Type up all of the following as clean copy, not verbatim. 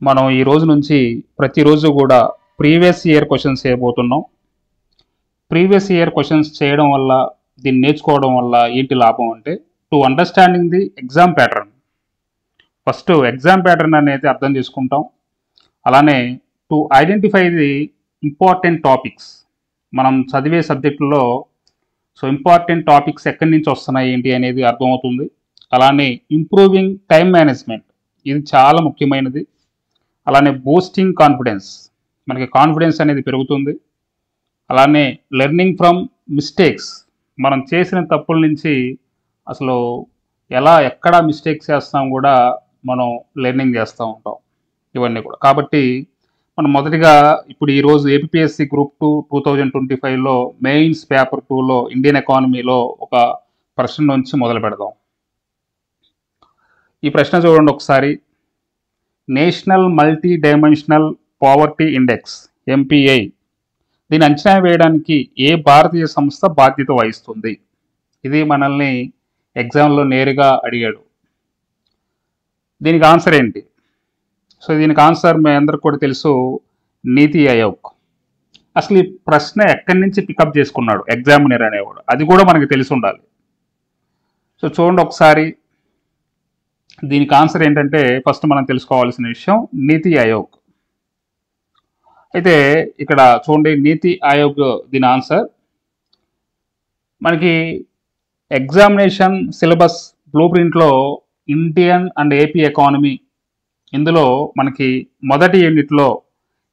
మనం ఈ రోజు నుంచి ప్రతిరోజు కూడా ప్రీవియస్ ఇయర్ క్వశ్చన్స్ చేయబోతున్నాం. ప్రీవియస్ ఇయర్ క్వశ్చన్స్ చేయడం వల్ల, దీన్ని నేర్చుకోవడం వల్ల ఏంటి లాభం అంటే, to understanding the exam pattern. First exam pattern అనేది అర్థం చేసుకుంటాం. అలానే to identify the important topics. మనం చదివే సబ్జెక్టులో ఇంపార్టెంట్ టాపిక్స్ ఎక్కడి నుంచి వస్తున్నాయి ఏంటి అనేది అర్థమవుతుంది. అలానే ఇంప్రూవింగ్ టైం మేనేజ్మెంట్, ఇది చాలా ముఖ్యమైనది. అలానే బూస్టింగ్ కాన్ఫిడెన్స్, మనకి కాన్ఫిడెన్స్ అనేది పెరుగుతుంది. అలానే లెర్నింగ్ ఫ్రమ్ మిస్టేక్స్, మనం చేసిన తప్పుల నుంచి అసలు ఎక్కడ మిస్టేక్స్ చేస్తాం కూడా మనం లెర్నింగ్ చేస్తూ ఉంటాం. ఇవన్నీ కూడా కాబట్టి మనం మొదటిగా ఇప్పుడు ఈరోజు ఏపీఎస్సి గ్రూప్ 2 2025లో మెయిన్స్ పేపర్ 2లో ఇండియన్ ఎకానమీలో ఒక ప్రశ్న నుంచి మొదలు పెడదాం. ఈ ప్రశ్న చూడండి ఒకసారి. National multi dimensional poverty index MPI, దీన్ని అంచనా వేయడానికి ఏ భారతీయ సంస్థ బాధ్యత వహిస్తుంది? ఇది మనల్ని ఎగ్జామ్లో నేరుగా అడిగాడు. దీనికి ఆన్సర్ ఏంటి? దీనికి ఆన్సర్ మీ అందరికి కూడా తెలుసు, నీతి ఆయోగ్. అసలు ఈ ప్రశ్న ఎక్కడి నుంచి పికప్ చేసుకున్నాడు ఎగ్జామినర్ అనేవాడు, అది కూడా మనకి తెలిసి ఉండాలి. చూడండి ఒకసారి, దీనికి ఆన్సర్ ఏంటంటే ఫస్ట్ మనం తెలుసుకోవాల్సిన విషయం నీతి ఆయోగ్. అయితే ఇక్కడ చూడండి, నీతి ఆయోగ్ దీని ఆన్సర్ మనకి ఎగ్జామినేషన్ సిలబస్ బ్లూ ప్రింట్లో ఇండియన్ అండ్ ఏపీ ఎకానమీ, ఇందులో మనకి మొదటి యూనిట్లో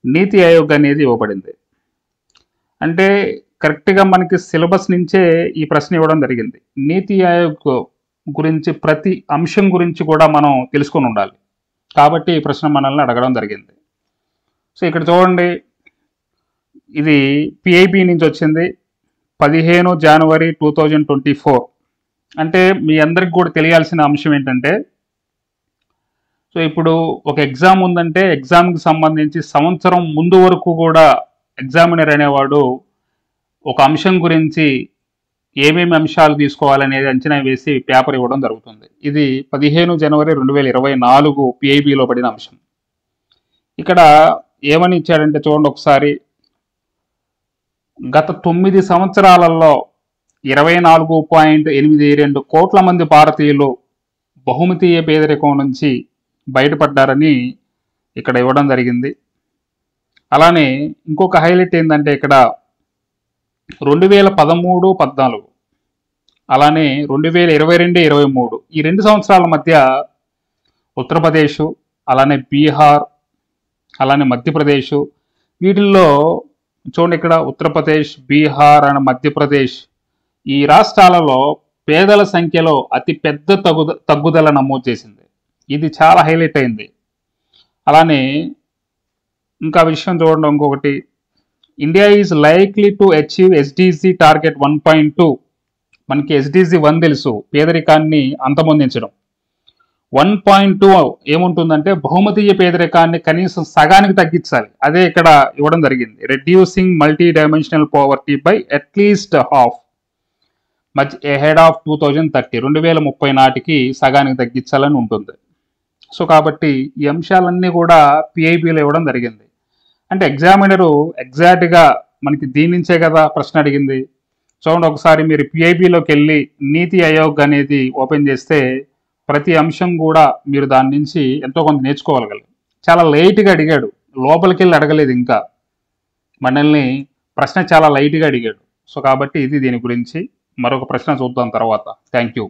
నీతి ఆయోగ్ అనేది ఇవ్వబడింది. అంటే కరెక్ట్గా మనకి సిలబస్ నుంచే ఈ ప్రశ్న ఇవ్వడం జరిగింది. నీతి ఆయోగ్ గురించి ప్రతి అంశం గురించి కూడా మనం తెలుసుకొని ఉండాలి కాబట్టి ఈ ప్రశ్న మనల్ని అడగడం జరిగింది. ఇక్కడ చూడండి, ఇది పిఐబి నుంచి వచ్చింది, 15 జనవరి 2024. అంటే మీ అందరికి కూడా తెలియాల్సిన అంశం ఏంటంటే, ఇప్పుడు ఒక ఎగ్జామ్ ఉందంటే ఎగ్జామ్కి సంబంధించి సంవత్సరం ముందు వరకు కూడా ఎగ్జామినర్ అనేవాడు ఒక అంశం గురించి ఏమేమి అంశాలు తీసుకోవాలనేది అంచనా వేసి పేపర్ ఇవ్వడం జరుగుతుంది. ఇది 15 జనవరి 2024 పిఐబిలో పడిన అంశం. ఇక్కడ ఏమని ఇచ్చాడంటే చూడండి ఒకసారి, గత 9 సంవత్సరాలలో 24.82 కోట్ల మంది భారతీయులు బహుమితీయ పేదరికం నుంచి బయటపడ్డారని ఇక్కడ ఇవ్వడం జరిగింది. అలానే ఇంకొక హైలైట్ ఏంటంటే ఇక్కడ 2013-14 అలానే 2022-23 ఈ 2 సంవత్సరాల మధ్య ఉత్తరప్రదేశ్, అలానే బీహార్, అలానే మధ్యప్రదేశ్, వీటిల్లో చూడండి ఇక్కడ ఉత్తరప్రదేశ్, బీహార్ అండ్ మధ్యప్రదేశ్, ఈ రాష్ట్రాలలో పేదల సంఖ్యలో అతి పెద్ద తగ్గుదల నమోదు చేసింది. ఇది చాలా హైలైట్ అయింది. అలానే ఇంకా విషయం చూడండి ఇంకొకటి, India is likely to achieve SDG target 1.2. మనకి ఎస్డిజి 1 తెలుసు, పేదరికాన్ని అంతమొందించడం. 1.2 ఏముంటుందంటే బహుమతీయ పేదరికాన్ని కనీసం సగానికి తగ్గించాలి. అదే ఇక్కడ ఇవ్వడం జరిగింది, reducing multi dimensional poverty by at least half much ahead of 2030, 2030 నాటికి సగానికి తగ్గించాలని ఉంటుంది. కాబట్టి ఈ అంశాలన్నీ కూడా పిఐబిలో ఇవ్వడం జరిగింది. అంటే ఎగ్జామినరు ఎగ్జాక్ట్గా మనకి దీని నుంచే కదా ప్రశ్న అడిగింది. చూడండి ఒకసారి, మీరు పిఐబిలోకి వెళ్ళి నీతి ఆయోగ్ అనేది ఓపెన్ చేస్తే ప్రతి అంశం కూడా మీరు దాని నుంచి ఎంతో కొంత నేర్చుకోగలగాలి. చాలా లైట్గా అడిగాడు, లోపలికి వెళ్ళి అడగలేదు. ఇంకా మనల్ని ప్రశ్న చాలా లైట్గా అడిగాడు. కాబట్టి ఇది దీని గురించి. మరొక ప్రశ్న చూద్దాం తర్వాత. Thank you.